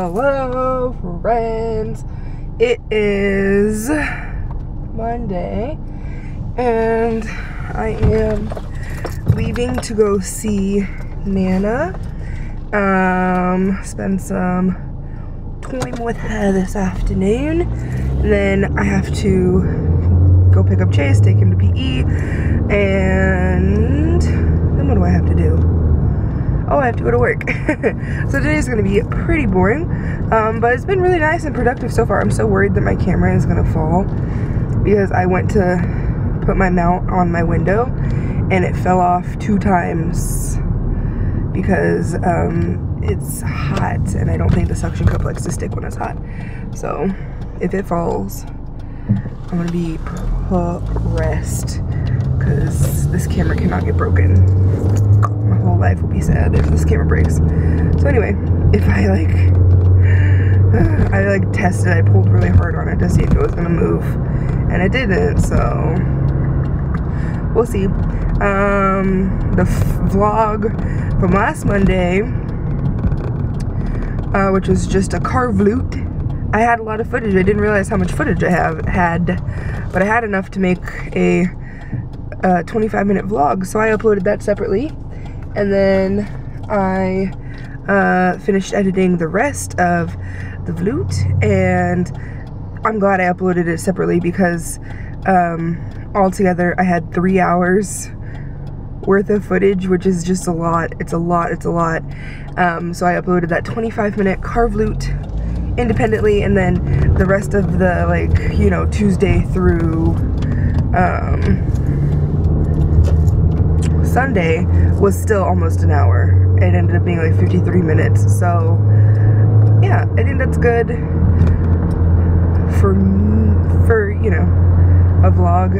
Hello friends, it is Monday and I am leaving to go see Nana, spend some time with her this afternoon, and then I have to go pick up Chase, take him to PE, and then what do I have to do? Oh, I have to go to work. So today's gonna be pretty boring, but it's been really nice and productive so far. I'm so worried that my camera is gonna fall because I went to put my mount on my window and it fell off 2 times because it's hot and I don't think the suction cup likes to stick when it's hot. So if it falls, I'm gonna be pressed because this camera cannot get broken. My whole life will be sad if this camera breaks. So anyway, if I tested, I pulled really hard on it to see if it was gonna move, and it didn't, so we'll see. The vlog from last Monday, which was just a car Vloot, I had a lot of footage. I didn't realize how much footage I had, but I had enough to make a 25-minute vlog, so I uploaded that separately. And then I finished editing the rest of the Vloot, and I'm glad I uploaded it separately because altogether I had 3 hours worth of footage, which is just a lot. It's a lot. So I uploaded that 25-minute car Vloot independently, and then the rest of the Tuesday through Sunday was still almost an hour. It ended up being like 53 minutes. So yeah, I think that's good for a vlog.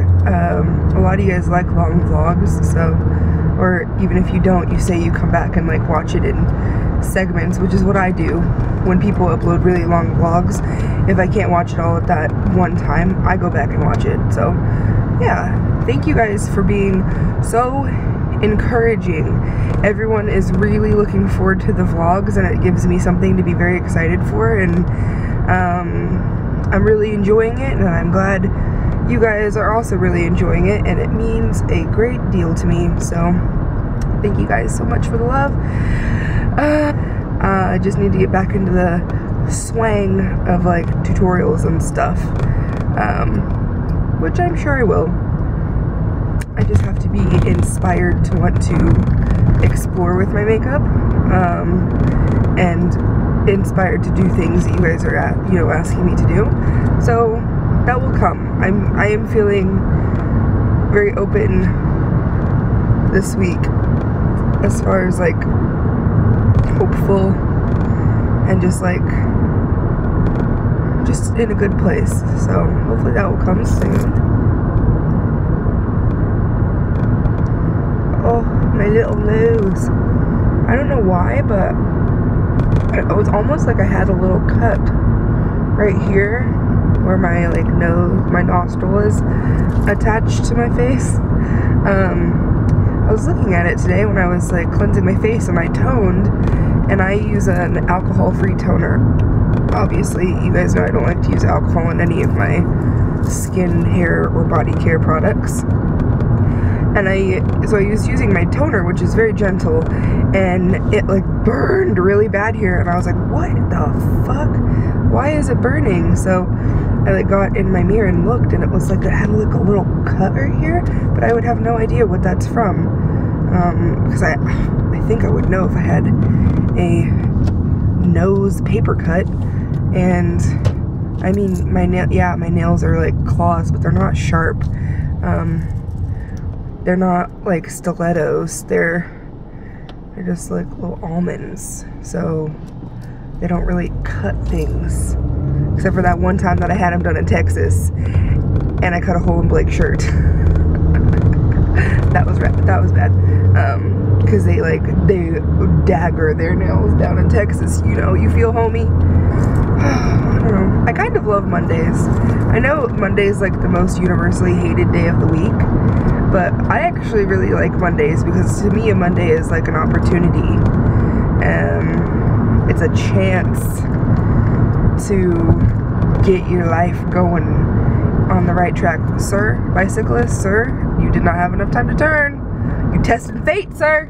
A lot of you guys like long vlogs, so, or even if you don't, you say you come back and like watch it in segments, which is what I do when people upload really long vlogs. If I can't watch it all at that one time, I go back and watch it. So yeah, thank you guys for being so encouraging. Everyone is really looking forward to the vlogs, and it gives me something to be very excited for, and I'm really enjoying it, and I'm glad you guys are also really enjoying it, and it means a great deal to me. So thank you guys so much for the love. I just need to get back into the swang of like tutorials and stuff, which I'm sure I will. I just have to be inspired to want to explore with my makeup, and inspired to do things that you guys are asking me to do. So that will come. I am feeling very open this week as far as like hopeful and just in a good place. So hopefully that will come soon. Oh, my little nose. I don't know why, but it was almost like I had a little cut right here where my my nostril is attached to my face. I was looking at it today when I was cleansing my face, and I toned, and I use an alcohol-free toner. Obviously, you guys know I don't like to use alcohol in any of my skin, hair, or body care products. And so I was using my toner, which is very gentle, and it burned really bad here, and I was like, what the fuck? Why is it burning? So I got in my mirror and looked, and it was it had a little cut right here, but I would have no idea what that's from, because I think I would know if I had a nose paper cut. And I mean, my nails are like claws, but they're not sharp. They're not like stilettos, they're just like little almonds, so they don't really cut things, except for that one time that I had them done in Texas, and I cut a hole in Blake's shirt. that was bad, because they dagger their nails down in Texas, you feel homey. I don't know, I kind of love Mondays. I know Monday's the most universally hated day of the week, but I actually really like Mondays because to me a Monday is an opportunity. It's a chance to get your life going on the right track. Sir, bicyclist, sir, you did not have enough time to turn. You tested fate, sir.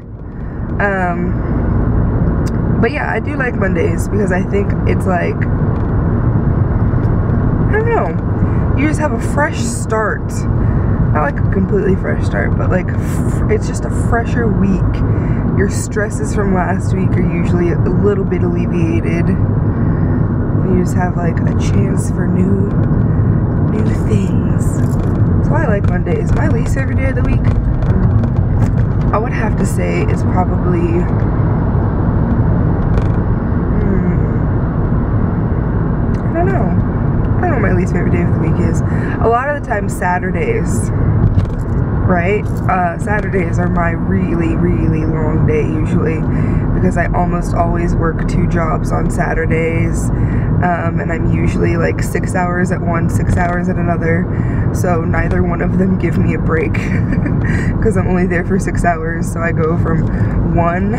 But yeah, I do like Mondays because I think it's like, I don't know, you just have a fresh start. Not like a completely fresh start, but like it's just a fresher week. Your stresses from last week are usually a little bit alleviated. You just have like a chance for new things. So I like Mondays. My least favorite day of the week, I would have to say, is probably I don't know what my least favorite day of the week is. A lot of the time Saturdays, right? Saturdays are my really long day usually, because I almost always work 2 jobs on Saturdays, and I'm usually like 6 hours at one, 6 hours at another, so neither one of them give me a break because I'm only there for 6 hours, so I go from one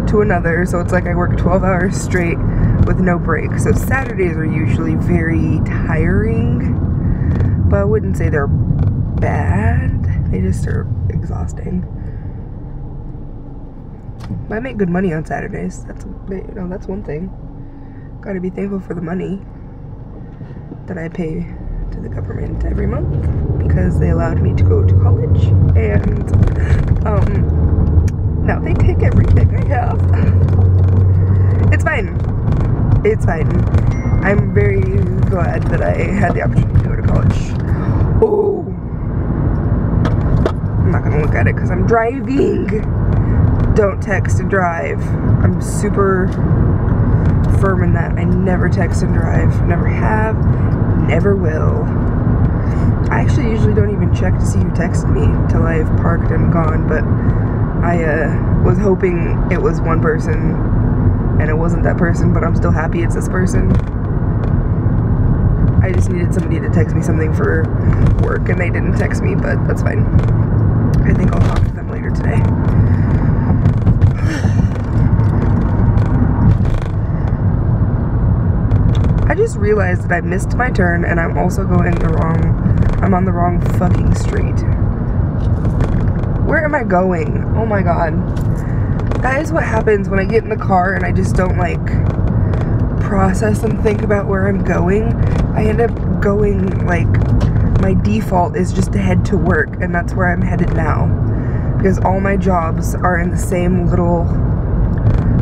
to another, so it's like I work 12 hours straight with no break. So Saturdays are usually very tiring, but I wouldn't say they're bad, they just are exhausting. But I make good money on Saturdays. That's, you know, that's one thing. Gotta be thankful for the money that I pay to the government every month, because they allowed me to go to college, and now they take everything I have. It's fine. It's fine. I'm very glad that I had the opportunity to go to college. Oh, I'm not gonna look at it because I'm driving. Don't text and drive. I'm super firm in that. I never text and drive. Never have. Never will. I actually usually don't even check to see who texted me till I've parked and gone, but I was hoping it was one person and it wasn't that person, but I'm still happy it's this person. I just needed somebody to text me something for work and they didn't text me, but that's fine. I think I'll talk to them later today. I just realized that I missed my turn and I'm also going I'm on the wrong fucking street. Where am I going? Oh my god. That is what happens when I get in the car and I just don't like process and think about where I'm going. I end up going, like, my default is just to head to work, and that's where I'm headed now. Because all my jobs are in the same little,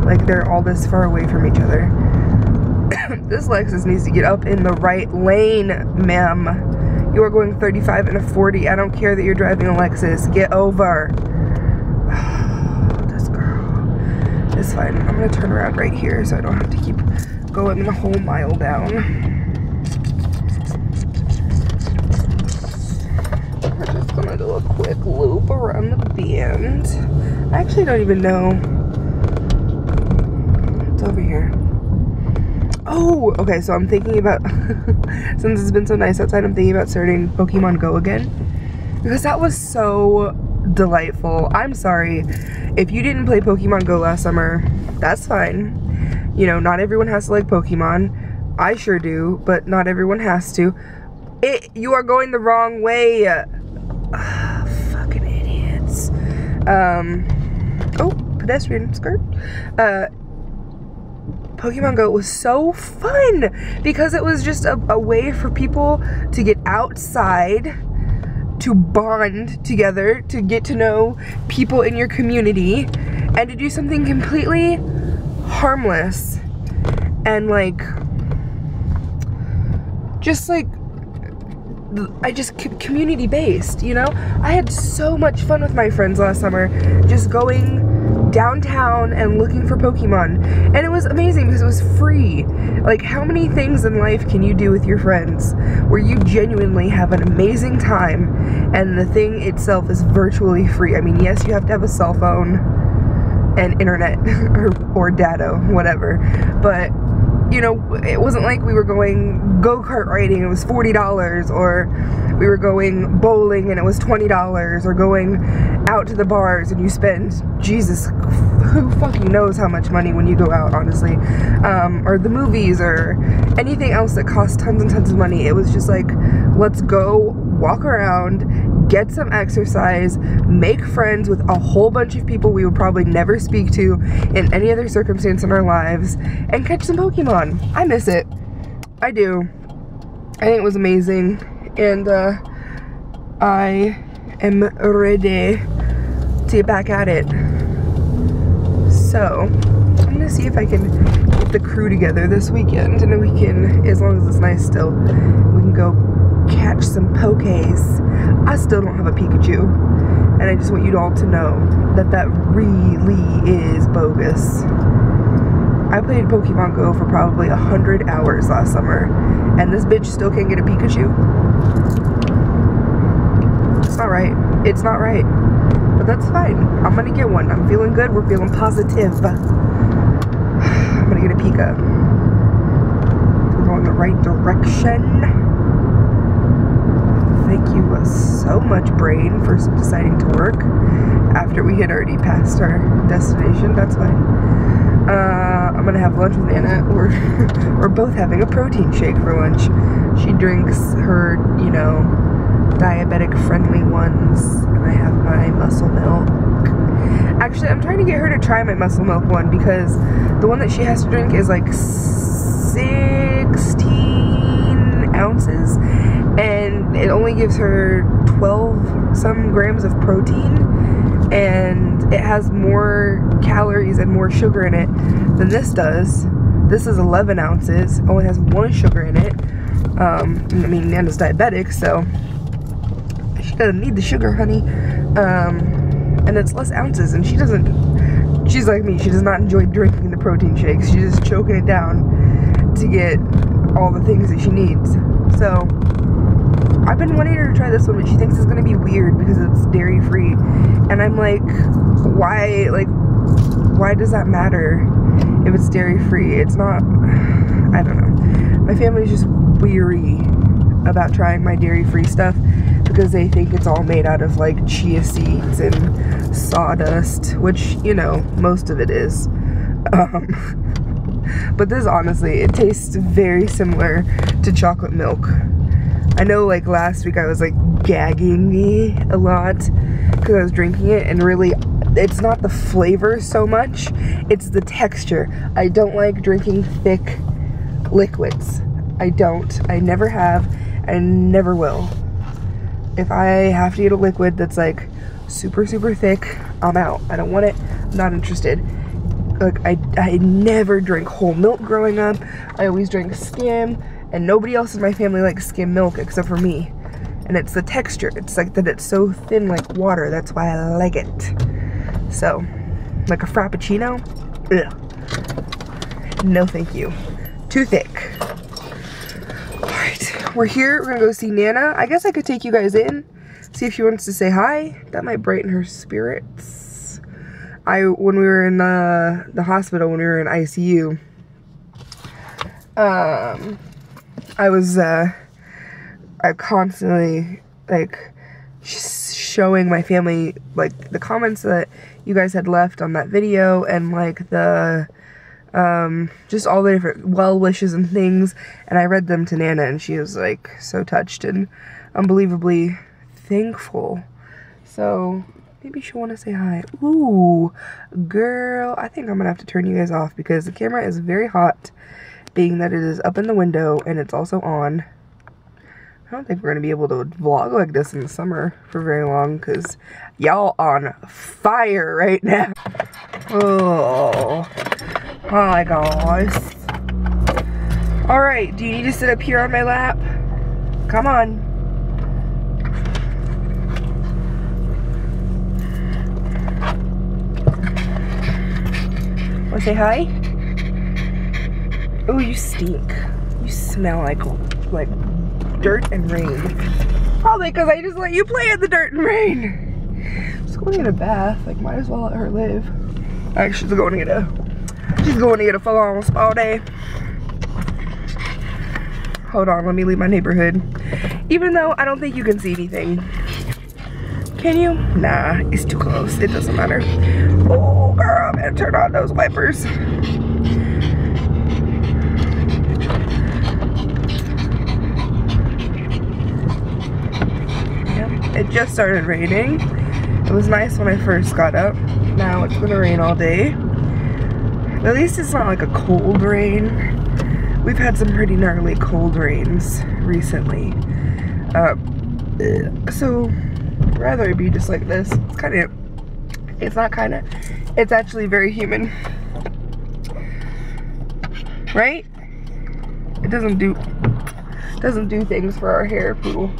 like, they're all this far away from each other. This Lexus needs to get up in the right lane, ma'am. You are going 35 and a 40. I don't care that you're driving a Lexus. Get over. This girl. It's fine. I'm gonna turn around right here so I don't have to keep going the whole mile down. We're just gonna do a quick loop around the bend. I actually don't even know. It's over here. Oh, okay, so I'm thinking about, since it's been so nice outside, I'm thinking about starting Pokemon Go again. Because that was so delightful. I'm sorry. If you didn't play Pokemon Go last summer, that's fine. You know, not everyone has to like Pokemon. I sure do, but not everyone has to. You are going the wrong way. Fucking idiots. Oh, pedestrian skirt. Pokemon Go was so fun because it was just a way for people to get outside, to bond together, to get to know people in your community, and to do something completely harmless and like, just like, community based, you know? I had so much fun with my friends last summer, just going downtown and looking for Pokemon, and it was amazing because it was free. Like, how many things in life can you do with your friends where you genuinely have an amazing time and the thing itself is virtually free? I mean, yes, you have to have a cell phone and internet or data, whatever, but you know, it wasn't like we were going go-kart riding, it was $40, or we were going bowling and it was $20, or going out to the bars and you spend, Jesus, who fucking knows how much money when you go out, honestly, or the movies, or anything else that costs tons and tons of money. It was just like, let's go walk around, get some exercise, make friends with a whole bunch of people we would probably never speak to in any other circumstance in our lives, and catch some Pokemon. I miss it. I do. I think it was amazing, and I am ready to get back at it. So I'm gonna see if I can get the crew together this weekend, and then we can, as long as it's nice still, we can go catch some Pokés. I still don't have a Pikachu, and I just want you all to know that that really is bogus. I played Pokemon Go for probably 100 hours last summer, and this bitch still can't get a Pikachu. It's not right. It's not right. But that's fine. I'm gonna get one. I'm feeling good. We're feeling positive. I'm gonna get a Pika. We're going the right direction. Thank you so much, brain, for deciding to work after we had already passed our destination. That's fine. I'm gonna have lunch with Anna. We're both having a protein shake for lunch. She drinks her, you know, diabetic friendly ones, and I have my muscle milk. Actually, I'm trying to get her to try my muscle milk one, because the one that she has to drink is like 16 ounces, and it only gives her 12 some grams of protein, and it has more calories and more sugar in it than this does. This is 11 ounces, only has 1 sugar in it. I mean, Nana's diabetic, so she doesn't need the sugar, honey. And it's less ounces, and she's like me, she does not enjoy drinking the protein shakes. She's just choking it down to get all the things that she needs. So I've been wanting her to try this one, but she thinks it's gonna be weird because it's dairy free, and I'm like, why does that matter if it's dairy free? It's not, I don't know. My family's just weary about trying my dairy free stuff because they think it's all made out of like chia seeds and sawdust, which, you know, most of it is. But this, honestly, it tastes very similar to chocolate milk. I know, like, last week I was like gagging a lot because I was drinking it, and really it's not the flavor so much, it's the texture. I don't like drinking thick liquids. I don't. I never have, and never will. If I have to eat a liquid that's like super thick, I'm out. I don't want it. I'm not interested. Like, I never drank whole milk growing up. I always drank skim, and nobody else in my family likes skim milk except for me. And it's the texture. It's like that it's so thin like water. That's why I like it. So, like a frappuccino? Ugh. No thank you. Too thick. Alright, we're here. We're gonna go see Nana. I guess I could take you guys in, see if she wants to say hi. That might brighten her spirits. When we were in the hospital, when we were in ICU, I constantly, like, showing my family, like, the comments that you guys had left on that video, and, like, the, just all the different well wishes and things, and I read them to Nana, and she was, like, so touched and unbelievably thankful. So maybe she'll want to say hi. Ooh, girl, I think I'm gonna have to turn you guys off because the camera is very hot, being that it is up in the window and it's also on. I don't think we're gonna be able to vlog like this in the summer for very long because y'all on fire right now. Oh, hi guys. Alright, do you need to sit up here on my lap? Come on. Wanna say hi? Oh, you stink. You smell like dirt and rain. Probably because I just let you play in the dirt and rain. She's going to get a bath. Like, might as well let her live. Actually, she's going to get a full-on spa day. Hold on, let me leave my neighborhood. Even though I don't think you can see anything. Can you? Nah, it's too close. It doesn't matter. Oh, girl, man, turn on those wipers. Yep, it just started raining. It was nice when I first got up. Now it's gonna rain all day. At least it's not like a cold rain. We've had some pretty gnarly cold rains recently. So I'd rather it be just like this. It's actually very humid. Right? It doesn't do things for our hair, Poodle.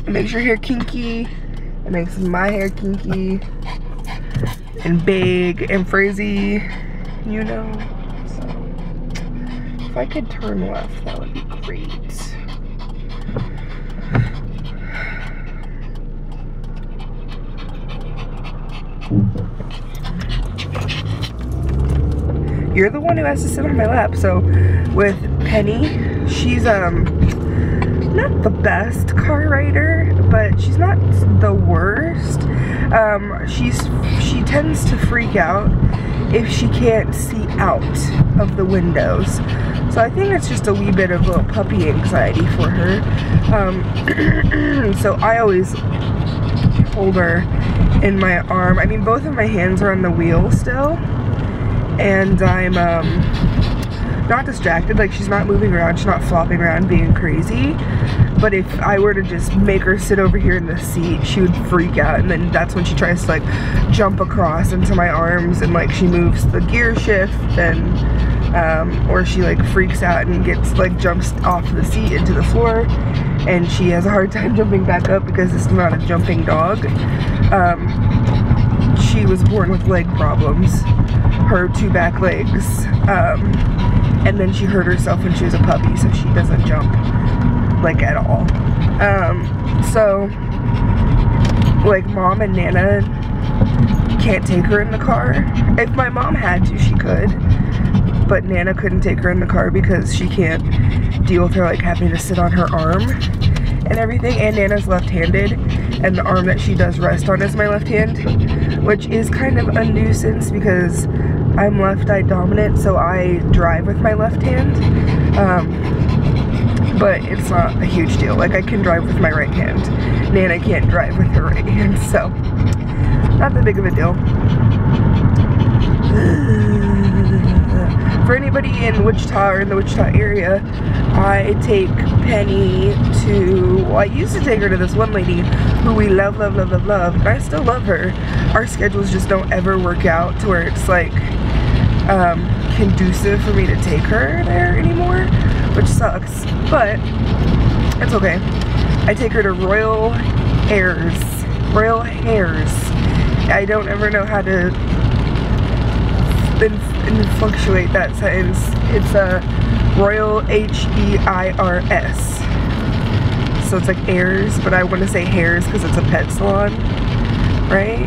It makes your hair kinky. It makes my hair kinky and big and frizzy, you know. So if I could turn left, that would be great. You're the one who has to sit on my lap. So with Penny, she's not the best car rider, but she's not the worst. She tends to freak out if she can't see out of the windows. So I think it's just a wee bit of little puppy anxiety for her. So I always hold her in my arm. I mean, both of my hands are on the wheel still, and I'm not distracted. Like, she's not moving around, she's not flopping around being crazy. But if I were to just make her sit over here in the seat, she would freak out, and then that's when she tries to like jump across into my arms, and like she moves the gear shift, and or she like freaks out and gets like jumps off the seat into the floor, and she has a hard time jumping back up because it's not a jumping dog. She was born with leg problems, her two back legs, and then she hurt herself when she was a puppy, so she doesn't jump like at all. So like Mom and Nana can't take her in the car. If my mom had to, she could, but Nana couldn't take her in the car because she can't deal with her like having to sit on her arm and everything. And Nana's left-handed, and the arm that she does rest on is my left hand, which is kind of a nuisance because I'm left-eye dominant, so I drive with my left hand. But it's not a huge deal. Like, I can drive with my right hand. Nana can't drive with her right hand, so not that big of a deal. For anybody in Wichita or in the Wichita area, I take Penny to, well, I used to take her to this one lady who we love, love, love, love, love, and I still love her. Our schedules just don't ever work out to where it's like conducive for me to take her there anymore, which sucks, but it's okay. I take her to Royal Hairs. I don't ever know how to fluctuate that sentence. It's a Royal H-E-I-R-S. So it's like Airs, but I want to say Hairs because it's a pet salon, right?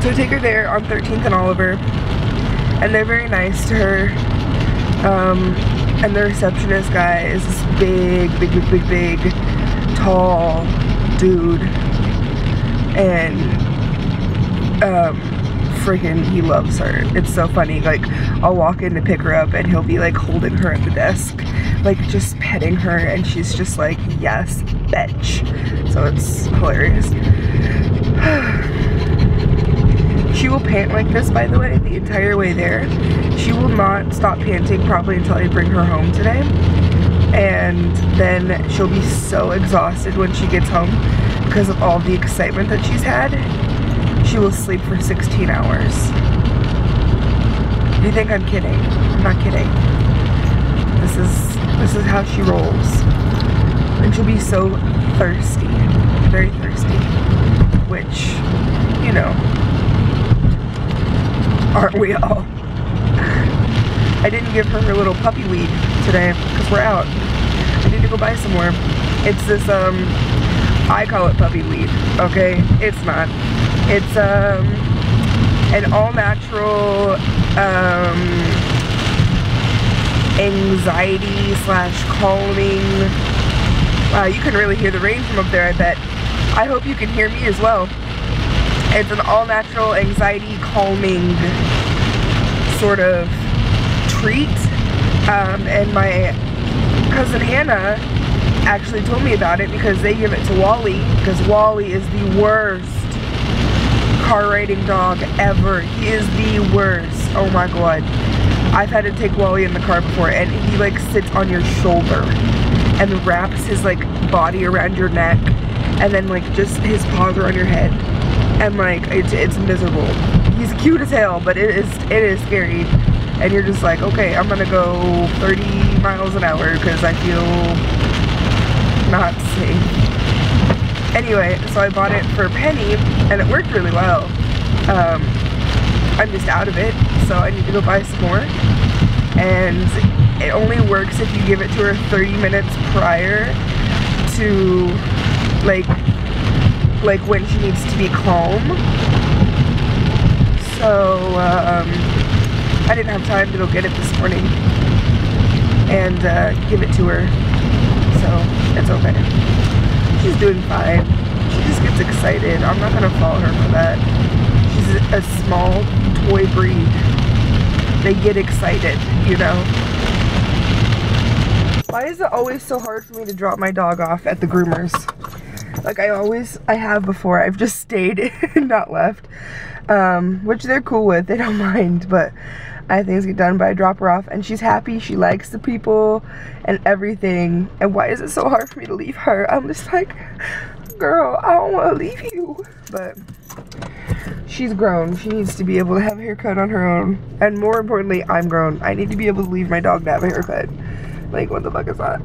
So I take her there on 13th and Oliver, and they're very nice to her. And the receptionist guy is this big, tall dude, and freaking he loves her. It's so funny. Like, I'll walk in to pick her up and he'll be like holding her at the desk, like just petting her, and she's just like, yes, bitch. So it's hilarious. She will pant like this, by the way, the entire way there. She will not stop panting probably until I bring her home today. And then she'll be so exhausted when she gets home because of all the excitement that she's had. She will sleep for 16 hours. You think I'm kidding? I'm not kidding. This is how she rolls. And she'll be so thirsty, very thirsty, which, you know, aren't we all? I didn't give her little puppy weed today because we're out. I need to go buy some more. It's this, I call it puppy weed, okay? It's not. It's, an all-natural, anxiety slash calming. Wow, you can really hear the rain from up there, I bet. I hope you can hear me as well. It's an all-natural anxiety calming sort of treat. And my cousin Hannah actually told me about it because they give it to Wally, because Wally is the worst car riding dog ever. He is the worst. Oh my god. I've had to take Wally in the car before, and he like sits on your shoulder and wraps his like body around your neck, and then like just his paws are on your head, and like it's miserable. He's cute as hell, but it is scary, and you're just like, okay, I'm gonna go 30 miles an hour because I feel not safe. Anyway, so I bought it for a penny, and it worked really well. I'm just out of it, so I need to go buy some more. And it only works if you give it to her 30 minutes prior to like when she needs to be calm. So I didn't have time to go get it this morning and give it to her, so it's okay. She's doing fine. She just gets excited. I'm not gonna fault her for that. She's a small toy breed. They get excited, you know. Why is it always so hard for me to drop my dog off at the groomers? Like I have before. I've just stayed and not left. Which they're cool with. They don't mind, but I have things get done, but I drop her off and she's happy. She likes the people and everything. And why is it so hard for me to leave her? I'm just like, girl, I don't want to leave you. But she's grown. She needs to be able to have a haircut on her own. And more importantly, I'm grown. I need to be able to leave my dog to have a haircut. Like, what the fuck is that?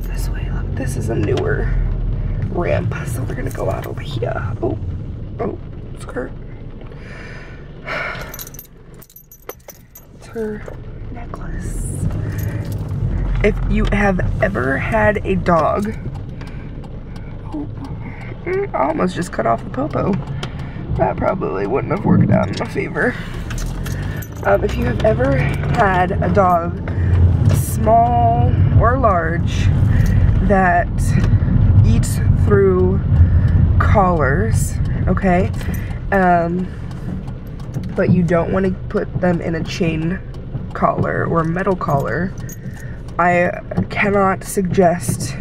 This way, look, this is a newer ramp. So we're gonna go out over here. Oh, skirt. It's her necklace. If you have ever had a dog, I almost just cut off the popo. That probably wouldn't have worked out in my favor. If you have ever had a dog, small or large, that eats through collars, okay, but you don't want to put them in a chain collar or metal collar, I cannot suggest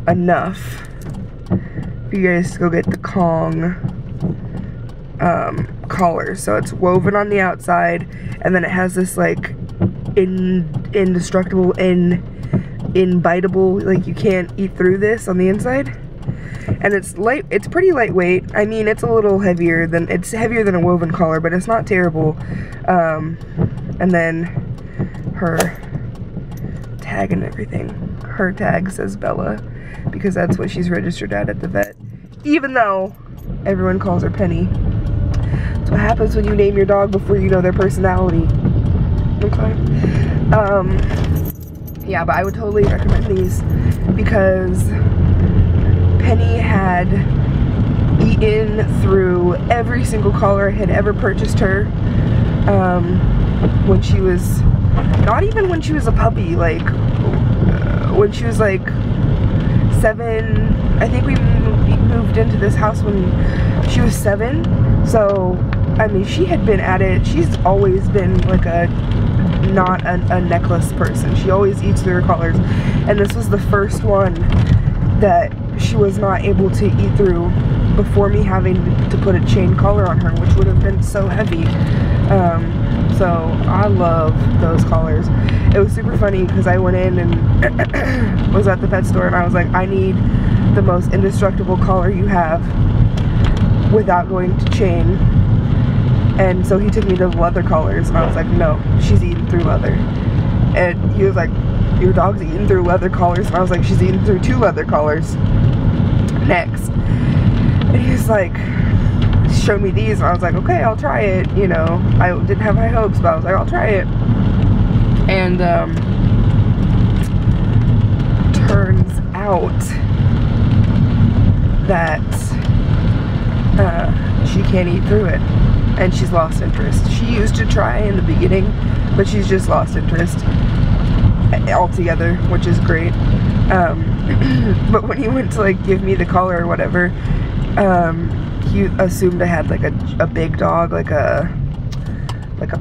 enough for you guys to go get the Kong collar. So it's woven on the outside, and then it has this like indestructible, inbiteable, like you can't eat through this on the inside. And it's light, it's pretty lightweight. I mean, it's a little heavier than, it's heavier than a woven collar, but it's not terrible. And then her tag and everything. Her tag says Bella, because that's what she's registered at the vet. Even though everyone calls her Penny. That's what happens when you name your dog before you know their personality. Okay. Yeah, but I would totally recommend these because Penny had eaten through every single collar I had ever purchased her when she was, not even when she was a puppy, like when she was like 7. I think we moved into this house when she was 7. So, I mean, she had been at it. She's always been like not a necklace person. She always eats through her collars. And this was the first one that she was not able to eat through before me having to put a chain collar on her, which would have been so heavy. So I love those collars. It was super funny because I went in and was at the pet store and I was like, I need the most indestructible collar you have without going to chain. And so he took me to the leather collars and I was like, no, she's eating through leather. And he was like, your dog's eating through leather collars. And I was like, she's eating through 2 leather collars next. And he's like, show me these. And I was like, okay, I'll try it. You know, I didn't have high hopes, but I was like, I'll try it. And turns out that she can't eat through it. and she's lost interest. She used to try in the beginning, but she's just lost interest altogether, which is great. But when he went to like give me the collar or whatever, he assumed I had like a big dog, like a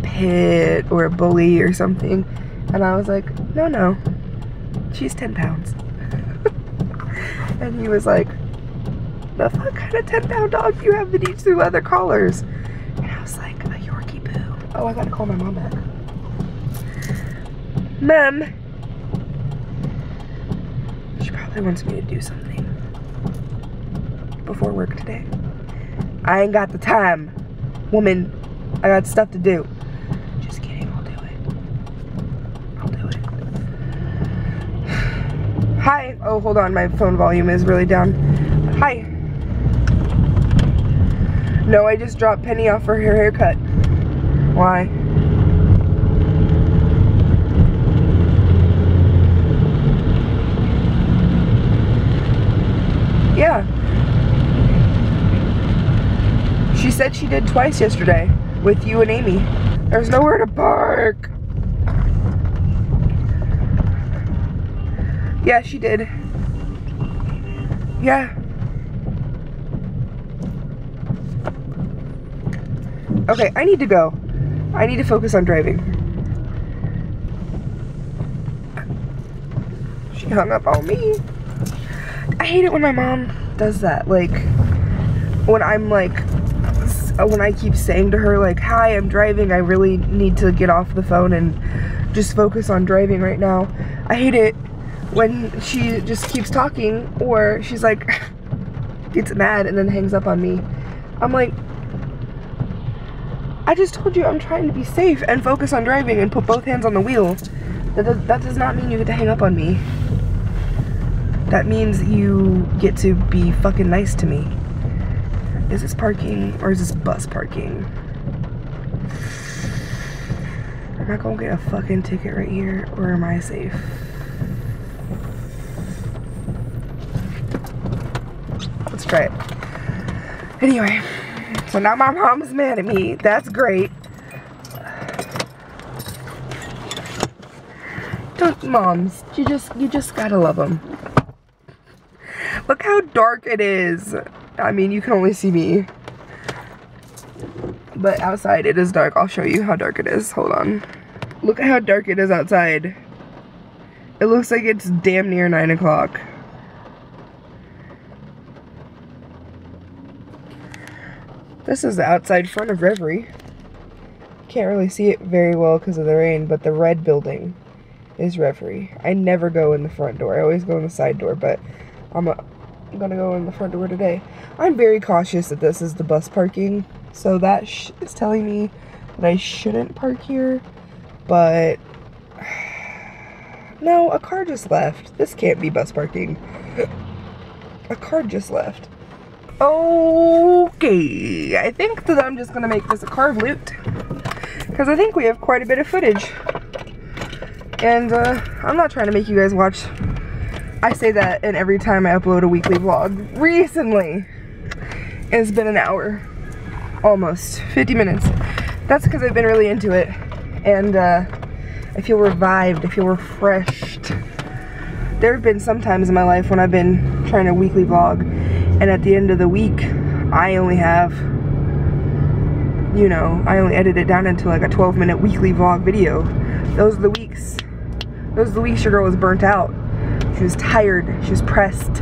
pit or a bully or something, and I was like, no, she's 10 pounds. And he was like, the fuck kind of 10-pound dog do you have that eats through leather collars? And I was like, a Yorkie poo. Oh, I gotta call my mom back. Mom. She probably wants me to do something before work today. I ain't got the time, woman. I got stuff to do. Just kidding, I'll do it. Hi. Oh, hold on, my phone volume is really down. Hi. No, I just dropped Penny off for her haircut. Why? Yeah. She said she did twice yesterday with you and Amy. There's nowhere to park. Yeah, she did. Yeah. Okay, I need to go. I need to focus on driving. She hung up on me. I hate it when my mom does that. Like, when I'm like, when I keep saying to her like, hi, I'm driving, I really need to get off the phone and just focus on driving right now. I hate it when she just keeps talking, or she's like, gets mad and then hangs up on me. I'm like, I just told you I'm trying to be safe and focus on driving and put both hands on the wheel. That does not mean you get to hang up on me. That means you get to be fucking nice to me. Is this parking or is this bus parking? Am I gonna get a fucking ticket right here, or am I safe? Let's try it. Anyway, so now my mom's mad at me. That's great. Don't moms, you just gotta love them. Look how dark it is. I mean, you can only see me, but outside it is dark. I'll show you how dark it is. Hold on. Look at how dark it is outside. It looks like it's damn near 9 o'clock. This is the outside front of Reverie. Can't really see it very well because of the rain, but the red building is Reverie. I never go in the front door. I always go in the side door, but I'm gonna go in the front door today. I'm very cautious that this is the bus parking, so that is telling me that I shouldn't park here, but no, a car just left. This can't be bus parking. A car just left. Okay, I think that I'm just gonna make this a car Vloot, because I think we have quite a bit of footage, and I'm not trying to make you guys watch. I say that, and every time I upload a weekly vlog. Recently, it's been an hour, almost 50 minutes. That's because I've been really into it, and I feel revived, I feel refreshed. There have been some times in my life when I've been trying to weekly vlog, and at the end of the week, I only have, you know, I only edit it down into like a 12-minute weekly vlog video. Those are the weeks your girl was burnt out. She was tired, she was pressed,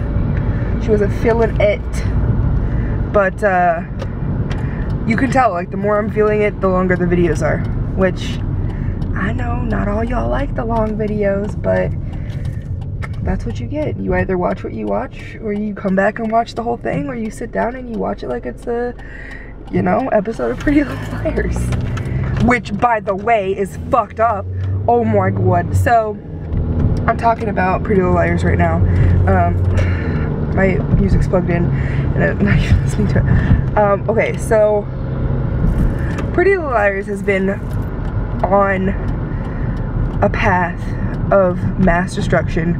she wasn't feeling it. But you can tell, like, the more I'm feeling it, the longer the videos are. Which, I know not all y'all like the long videos, but that's what you get. You either watch what you watch, or you come back and watch the whole thing, or you sit down and you watch it like it's a, you know, episode of Pretty Little Liars. Which, by the way, is fucked up. Oh my god. So, I'm talking about Pretty Little Liars right now. My music's plugged in, and I'm not even listening to it. Okay, so Pretty Little Liars has been on a path of mass destruction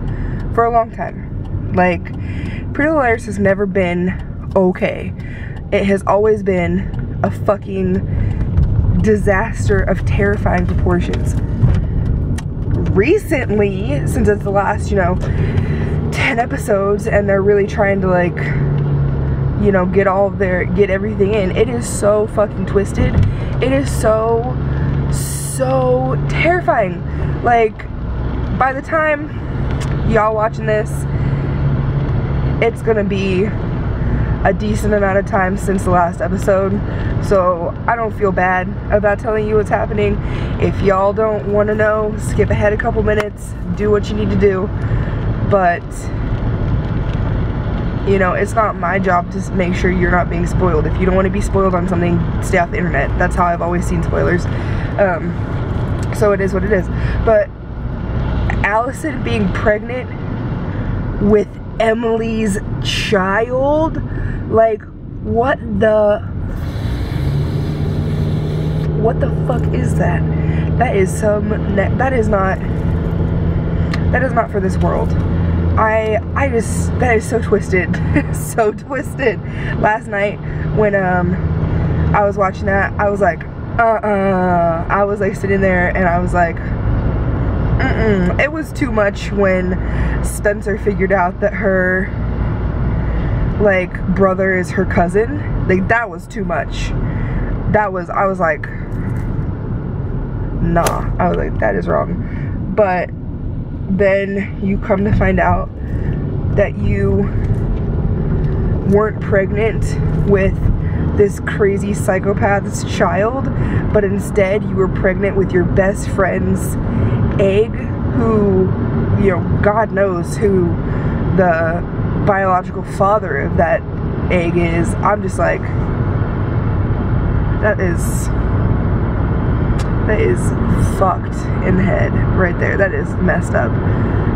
for a long time. Like, Pretty Little Liars has never been okay. It has always been a fucking disaster of terrifying proportions. Recently, since it's the last, you know, 10 episodes, and they're really trying to, like, you know, get everything in, it is so fucking twisted. It is so terrifying. Like, by the time y'all watching this, it's gonna be a decent amount of time since the last episode, so I don't feel bad about telling you what's happening. If y'all don't want to know, skip ahead a couple minutes, do what you need to do. But you know, it's not my job to make sure you're not being spoiled. If you don't want to be spoiled on something, stay off the internet. That's how I've always seen spoilers. So it is what it is. But Allison being pregnant with Emily's child, like, what the fuck is that? That is that is not for this world. That is so twisted. So twisted. Last night when I was watching that, I was like, I was like sitting there and I was like, It was too much when Spencer figured out that her, like, brother is her cousin. Like, that was too much. I was like, nah. I was like, that is wrong. But then you come to find out that you weren't pregnant with this crazy psychopath's child, but instead you were pregnant with your best friend's egg, who, you know, God knows who the biological father of that egg is. I'm just like, that is fucked in the head right there. That is messed up.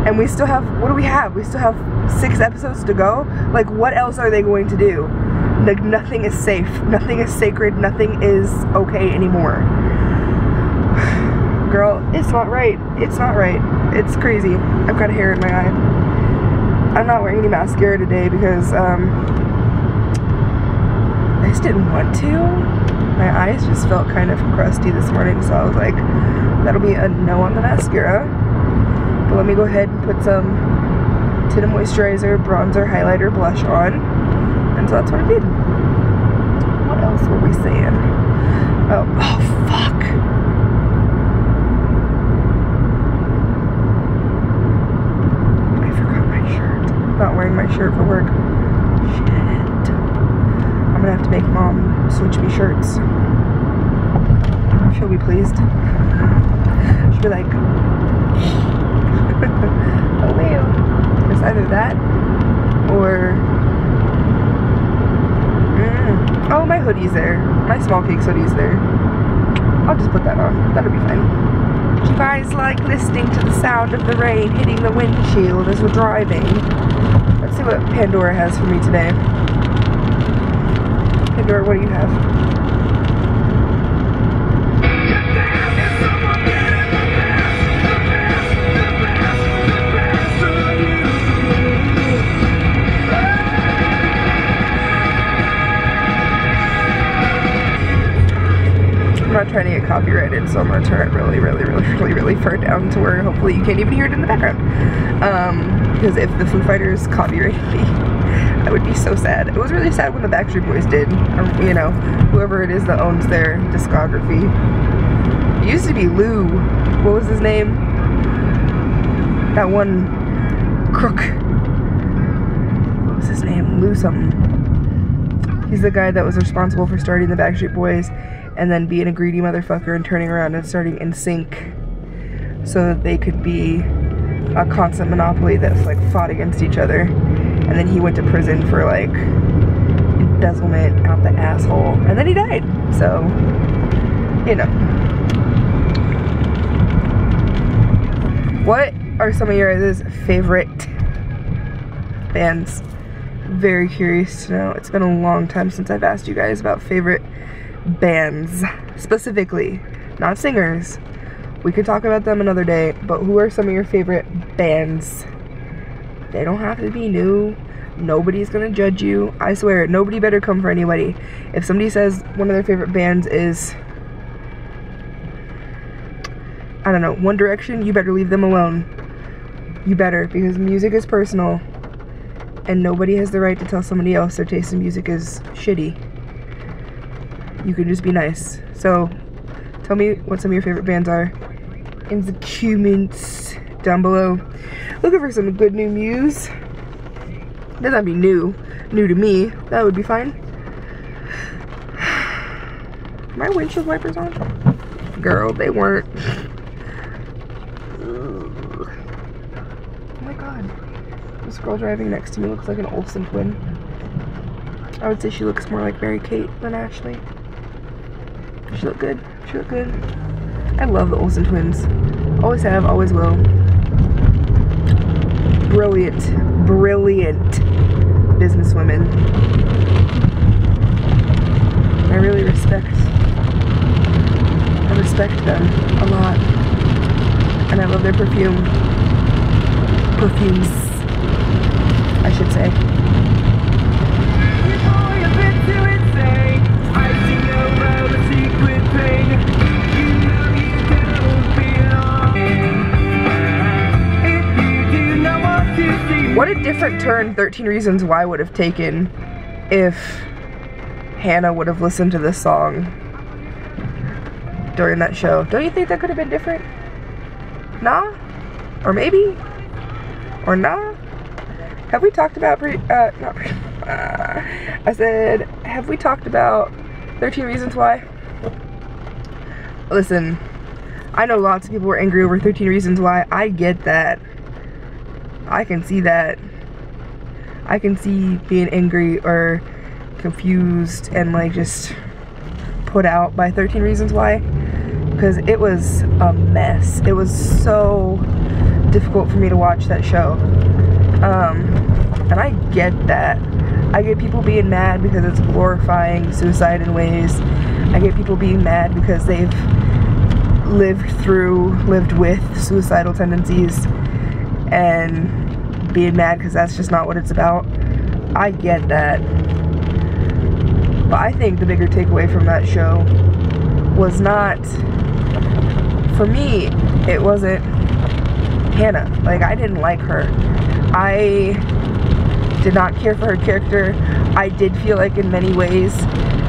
And we still have, what do we have? We still have 6 episodes to go. Like, what else are they going to do? Like, nothing is safe, nothing is sacred, nothing is okay anymore. Girl, it's not right. It's not right. It's crazy. I've got hair in my eye. I'm not wearing any mascara today because I just didn't want to. My eyes just felt kind of crusty this morning, so I was like, that'll be a no on the mascara. But let me go ahead and put some tinted moisturizer, bronzer, highlighter, blush on. And so that's what I did. What else were we saying? Oh fuck. I forgot my shirt. I'm not wearing my shirt for work. Shit. I'm gonna have to make Mom switch me shirts. She'll be pleased. She'll be like, oh wow. It's either that or oh, my hoodie's there. My Small Cakes hoodie's there. I'll just put that on. That'll be fine. Do you guys like listening to the sound of the rain hitting the windshield as we're driving? Let's see what Pandora has for me today. Pandora, what do you have? I'm not trying to get copyrighted, so I'm going to turn it really far down to where hopefully you can't even hear it in the background. Because if the Foo Fighters copyrighted me, I would be so sad. It was really sad when the Backstreet Boys did, or, you know, whoever it is that owns their discography. It used to be Lou. What was his name? That one crook. What was his name? Lou something. He's the guy that was responsible for starting the Backstreet Boys and then being a greedy motherfucker and turning around and starting NSYNC so that they could be a constant monopoly that's like fought against each other. And then he went to prison for like embezzlement out the asshole, and then he died. So, you know. What are some of your guys' favorite bands? Very curious to know. It's been a long time since I've asked you guys about favorite bands, specifically, not singers. We could talk about them another day, but who are some of your favorite bands? They don't have to be new. Nobody's gonna judge you. I swear, nobody better come for anybody. If somebody says one of their favorite bands is I don't know, One Direction, you better leave them alone. You better, because music is personal, and nobody has the right to tell somebody else their taste in music is shitty. You can just be nice. So, tell me what some of your favorite bands are in the comments down below. Looking for some good new news. Doesn't have to be new to me. That would be fine. Are my windshield wipers on? Girl, they weren't. Oh my god. This girl driving next to me looks like an Olsen twin. I would say she looks more like Mary Kate than Ashley. She look good. She look good. I love the Olsen twins. Always have, always will. Brilliant, brilliant businesswomen. I really respect them a lot. And I love their perfumes, I should say. What a different turn 13 Reasons Why would have taken if Hannah would have listened to this song during that show. Don't you think that could have been different? Nah? Or maybe? Or nah? Have we talked about I said, have we talked about 13 Reasons Why? Listen, I know lots of people were angry over 13 Reasons Why. I get that. I can see that. I can see being angry or confused and like just put out by 13 Reasons Why, because it was a mess. It was so difficult for me to watch that show. And I get that. I get people being mad because it's glorifying suicide in ways. I get people being mad because they've lived with suicidal tendencies and being mad because that's just not what it's about. I get that. But I think the bigger takeaway from that show was not, for me, it wasn't Hannah. Like, I didn't like her. I did not care for her character. I did feel like in many ways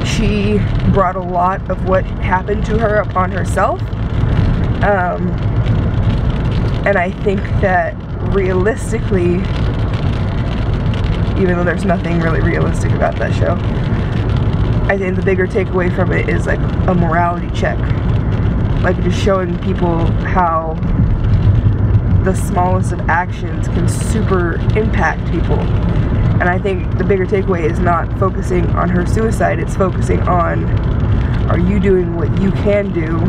she brought a lot of what happened to her upon herself. And I think that realistically, even though there's nothing really realistic about that show, I think the bigger takeaway from it is like a morality check. Like just showing people how the smallest of actions can super impact people. And I think the bigger takeaway is not focusing on her suicide, it's focusing on, are you doing what you can do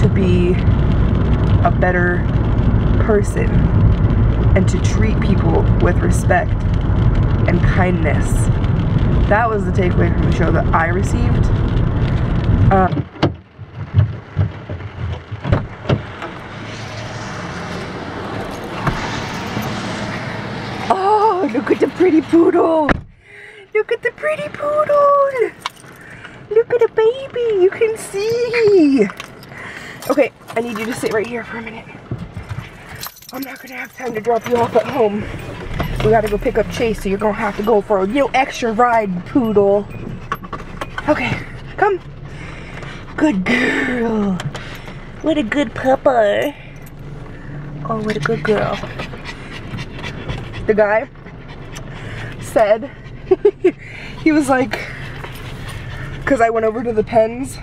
to be a better person and to treat people with respect and kindness. That was the takeaway from the show that I received. Oh, look at the pretty poodle! Look at the pretty poodle! Look at the baby! You can see! Okay, I need you to sit right here for a minute. I'm not gonna have time to drop you off at home. We gotta go pick up Chase, so you're gonna have to go for a little extra ride, Poodle. Okay, come. Good girl. What a good pupper. Oh, what a good girl. The guy said, he was like, because I went over to the pens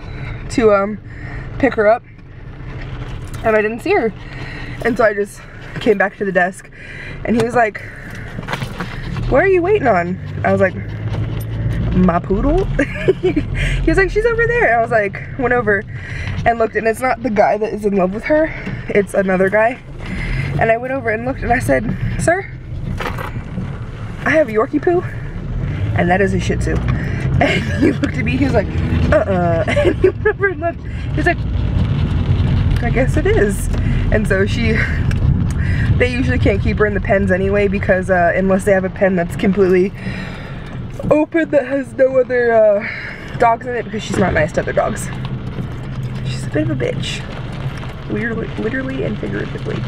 to pick her up, and I didn't see her. And so I just came back to the desk, and he was like, what are you waiting on? I was like, my poodle? He was like, she's over there. I was like, went over and looked, and it's not the guy that is in love with her, it's another guy. And I went over and looked, and I said, sir, I have Yorkie poo, and that is a Shih Tzu. And he looked at me, he was like, and he went over and looked. He's like, I guess it is. And so they usually can't keep her in the pens anyway, because unless they have a pen that's completely open that has no other dogs in it, because she's not nice to other dogs. She's a bit of a bitch. literally and figuratively.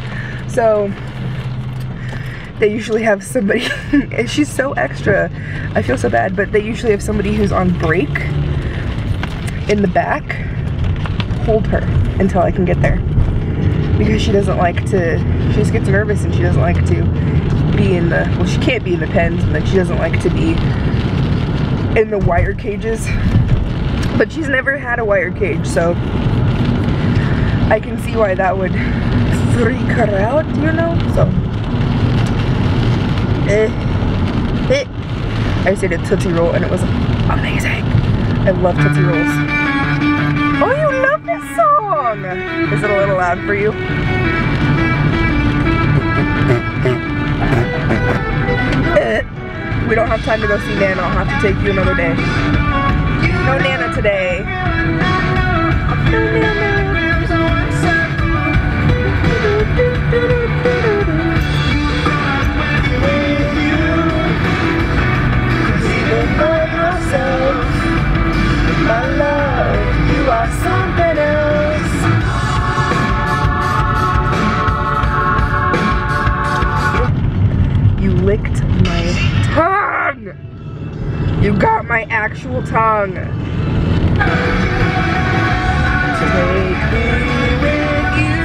So they usually have somebody, and she's so extra, I feel so bad, but they usually have somebody who's on break in the back hold her until I can get there, because she doesn't like to, she just gets nervous and she doesn't like to be in the, well, she can't be in the pens, and then she doesn't like to be in the wire cages, but she's never had a wire cage, so I can see why that would freak her out, you know. So I just ate a Tootsie Roll and it was amazing. I love Tootsie Rolls. Oh, you love this song! Is it a little loud for you? We don't have time to go see Nana. I'll have to take you another day. No Nana today. No Nana. My love, you are something else. You licked my tongue. You got my actual tongue. Take me with you.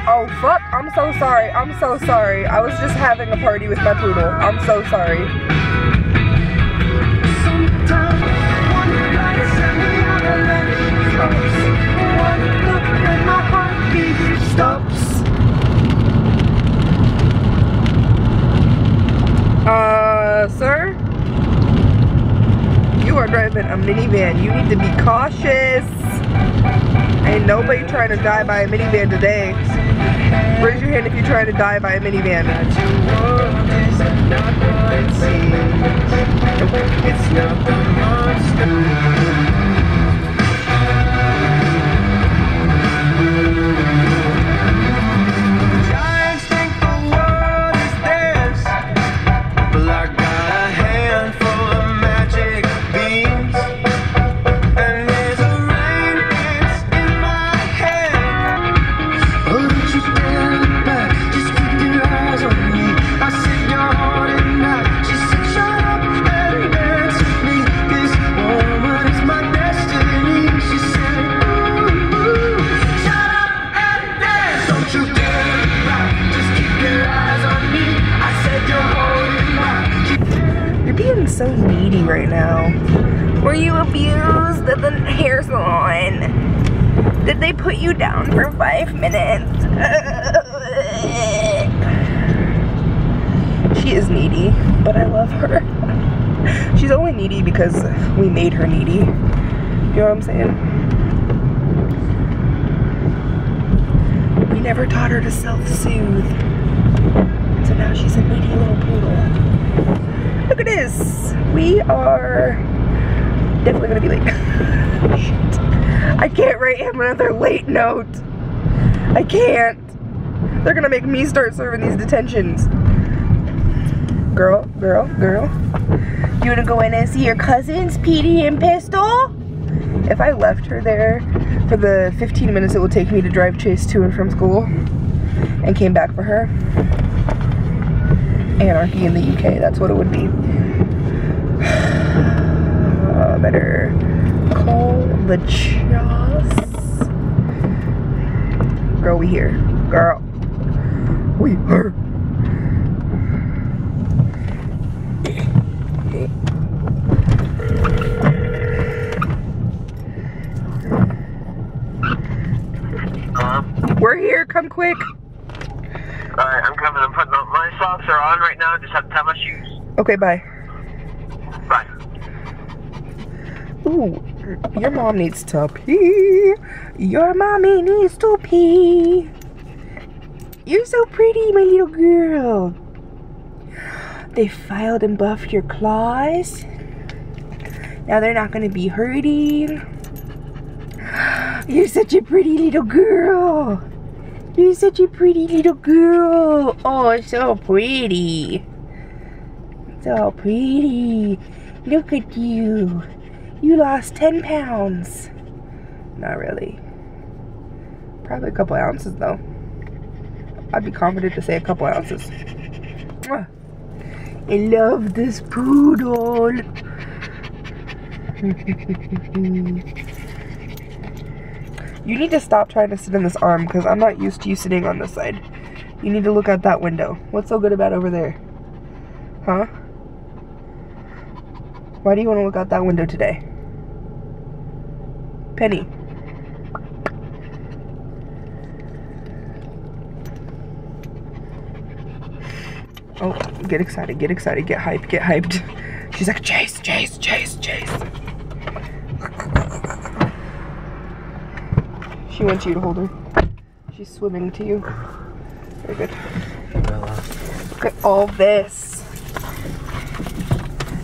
Oh fuck, I'm so sorry, I'm so sorry. I was just having a party with my poodle. I'm so sorry. Stops. Sir? You are driving a minivan. You need to be cautious. Ain't nobody trying to die by a minivan today. Raise your hand if you're trying to die by a minivan. It's not the monster. Giants think the world is theirs. Well, I got a handful of magic beams. And there's a rain dance in my head. Oh, don't you dare look back. Just keep your eyes on me. I said you're hard at night. She said shut up and dance with me. This woman is my destiny. She said ooh, shut up and dance. Don't you dare look back. Just keep your eyes on me. I said you're holding back. You're being so needy right now. Were you abused at the hair salon? Did they put you down for 5 minutes? She is needy, but I love her. She's only needy because we made her needy. You know what I'm saying? We never taught her to self-soothe. So now she's a needy little poodle. Look at this. We are definitely gonna be late. Shit. I can't write him another late note. I can't. They're gonna make me start serving these detentions. Girl. You wanna go in and see your cousins, Petey and Pistol? If I left her there for the 15 minutes it would take me to drive Chase to and from school and came back for her, anarchy in the UK, that's what it would be. Better call the Choss. Girl, we here. Girl, we here. We're here, come quick. Alright, I'm coming. I'm putting on, my socks are on right now. Just have to tie my shoes. Okay, bye. Bye. Ooh, your mom needs to pee. Your mommy needs to pee. You're so pretty, my little girl. They filed and buffed your claws. Now they're not gonna be hurting. You're such a pretty little girl. You're such a pretty little girl. Oh, so pretty. So pretty. Look at you. You lost 10 pounds. Not really. Probably a couple ounces though. I'd be confident to say a couple ounces. Mwah. I love this poodle. You need to stop trying to sit in this arm because I'm not used to you sitting on this side. You need to look out that window. What's so good about over there? Huh? Why do you want to look out that window today? Penny. Oh, get excited, get excited, get hyped, get hyped. She's like, chase, chase, chase, chase. She wants you to hold her. She's swimming to you. Very good. Look at all this.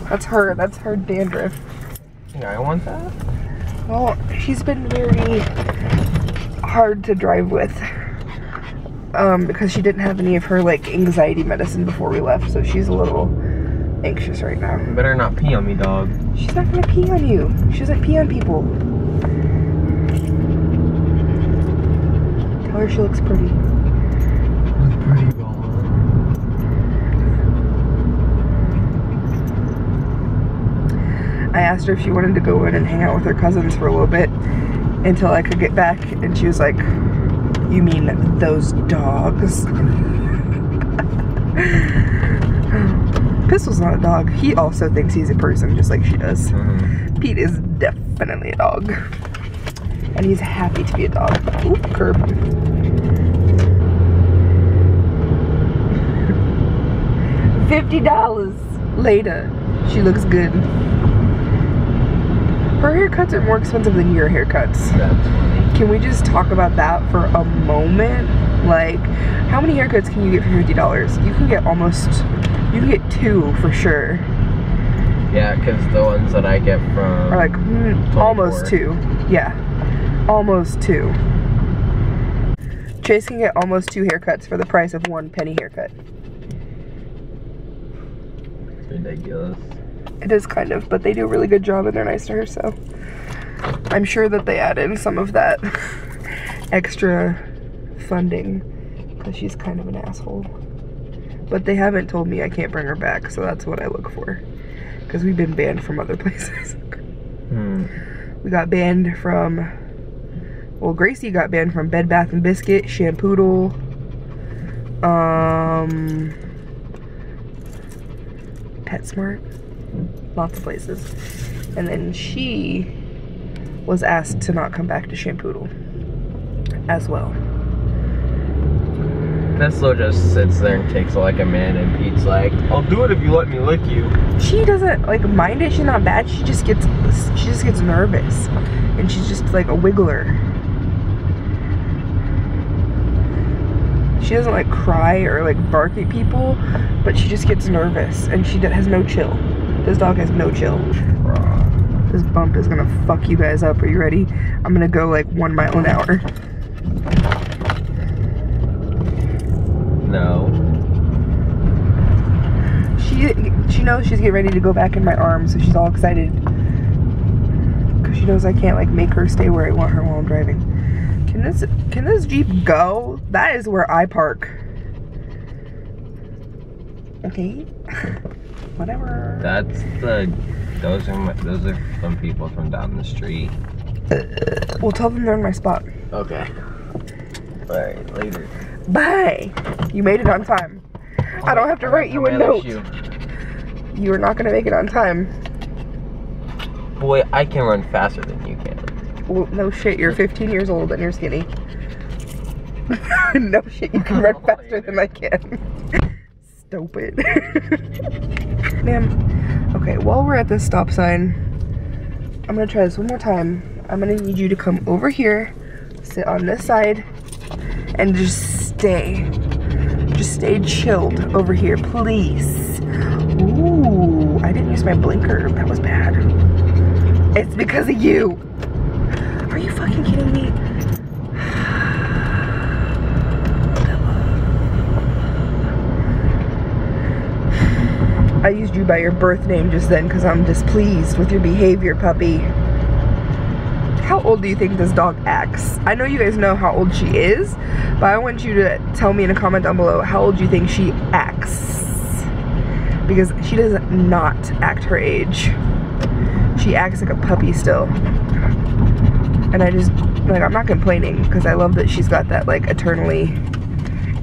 That's her dandruff. Yeah, I want that. Well, she's been very hard to drive with. Because she didn't have any of her like anxiety medicine before we left, so she's a little anxious right now. You better not pee on me, dog. She's not gonna pee on you. She doesn't pee on people. Tell her she looks pretty. Looks pretty, God. I asked her if she wanted to go in and hang out with her cousins for a little bit until I could get back, and she was like, "You mean those dogs?" Pistol's not a dog. He also thinks he's a person, just like she does. Pete is definitely a dog. And he's happy to be a dog. Ooh, curb. $50 later. She looks good. Her haircuts are more expensive than your haircuts. That's funny. Can we just talk about that for a moment? Like, how many haircuts can you get for $50? You can get you can get 2 for sure. Yeah, because the ones that I get from Are like almost 2. Yeah, almost 2. Chase can get almost 2 haircuts for the price of 1 penny haircut. Ridiculous. It is kind of, but they do a really good job and they're nice to her, so I'm sure that they add in some of that extra funding because she's kind of an asshole. But they haven't told me I can't bring her back, so that's what I look for. Because we've been banned from other places. We got banned from, well, Gracie got banned from Bed Bath & Biscuit, Shampoo, PetSmart, lots of places. And then she was asked to not come back to Shampoo as well. Neslo just sits there and takes it like a man, and Pete's like, "I'll do it if you let me lick you." She doesn't like mind it. She's not bad. She just gets nervous, and she's just like a wiggler. She doesn't like cry or like bark at people, but she just gets nervous, and she has no chill. This dog has no chill. This bump is gonna fuck you guys up. Are you ready? I'm gonna go like 1 mile an hour. No. She knows she's getting ready to go back in my arms, so she's all excited. Because she knows I can't like make her stay where I want her while I'm driving. Can this Jeep go? That is where I park. Okay. Whatever. Those are some people from down the street. Well, tell them they're in my spot. Okay. Alright, later. Bye. You made it on time. I don't have to write you a note. You are not going to make it on time. Boy, I can run faster than you can. Well, no shit. You're 15 years old and you're skinny. No shit. You can run faster than I can. Stupid. Damn. Okay, while we're at this stop sign, I'm going to try this one more time. I'm going to need you to come over here, sit on this side, and just stay chilled over here, please. Ooh, I didn't use my blinker. That was bad. It's because of you. Are you fucking kidding me? I used you by your birth name just then because I'm displeased with your behavior, puppy. How old do you think this dog acts? I know you guys know how old she is, but I want you to tell me in a comment down below how old you think she acts. Because she does not act her age. She acts like a puppy still. And I just, like, I'm not complaining because I love that she's got that, like, eternally,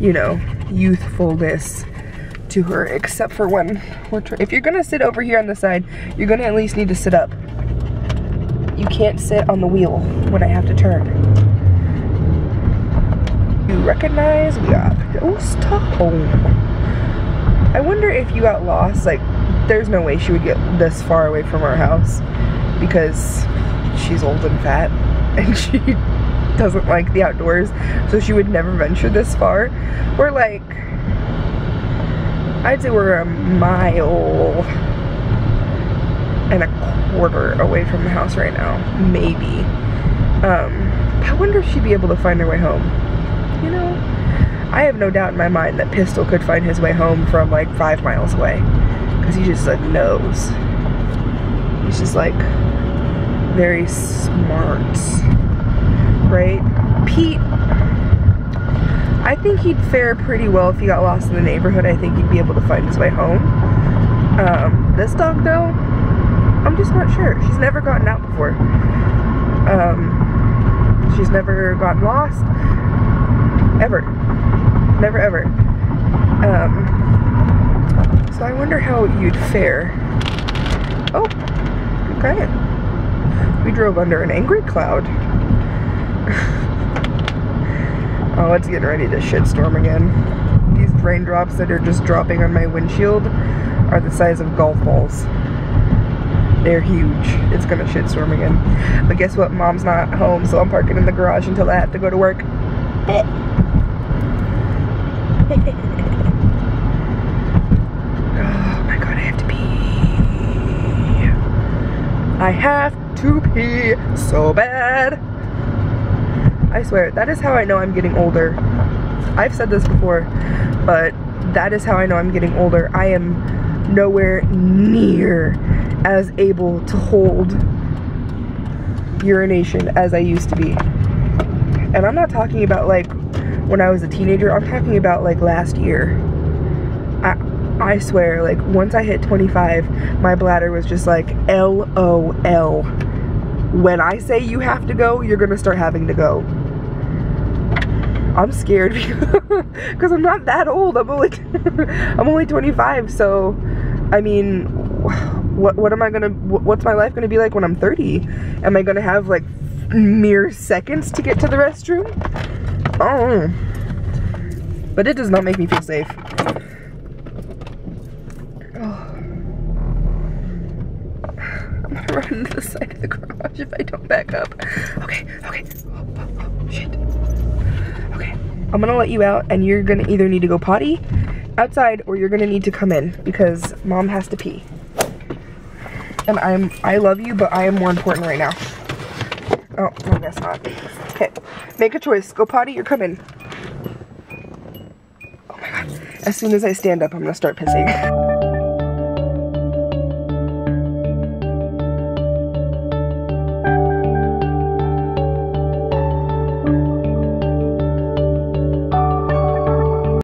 you know, youthfulness to her, except for when we're if you're gonna sit over here on the side, you're gonna at least need to sit up. You can't sit on the wheel when I have to turn. You recognize we are Stockholm. I wonder if you got lost. Like, there's no way she would get this far away from our house because she's old and fat and she doesn't like the outdoors, so she would never venture this far. We're like, I'd say we're a mile and a quarter away from the house right now, maybe. I wonder if she'd be able to find her way home. You know, I have no doubt in my mind that Pistol could find his way home from like 5 miles away, because he just like knows. He's just like very smart, right? Pete, I think he'd fare pretty well if he got lost in the neighborhood. I think he'd be able to find his way home. This dog though, I'm just not sure. She's never gotten out before. She's never gotten lost. Ever. Never ever. So I wonder how you'd fare. Oh, okay. We drove under an angry cloud. Oh, it's getting ready to shitstorm again. These raindrops that are just dropping on my windshield are the size of golf balls. They're huge. It's gonna shitstorm again. But guess what? Mom's not home, so I'm parking in the garage until I have to go to work. Oh my god, I have to pee. I have to pee so bad. I swear, that is how I know I'm getting older. I've said this before, but that is how I know I'm getting older. I am nowhere near as able to hold urination as I used to be. And I'm not talking about like when I was a teenager, I'm talking about like last year. I swear, like once I hit 25, my bladder was just like LOL. When I say you have to go, you're gonna start having to go. I'm scared because I'm not that old. I'm only 25, so I mean, what am I gonna, what's my life gonna be like when I'm 30? Am I gonna have like mere seconds to get to the restroom? Oh, but it does not make me feel safe. Oh. I'm gonna run into the side of the garage if I don't back up. Okay. Oh, shit. Okay, I'm gonna let you out, and you're gonna either need to go potty outside or you're gonna need to come in because Mom has to pee. And I love you, but I am more important right now. Oh, I guess not. Okay, make a choice. Go potty or come in. Oh my god. As soon as I stand up, I'm gonna start pissing.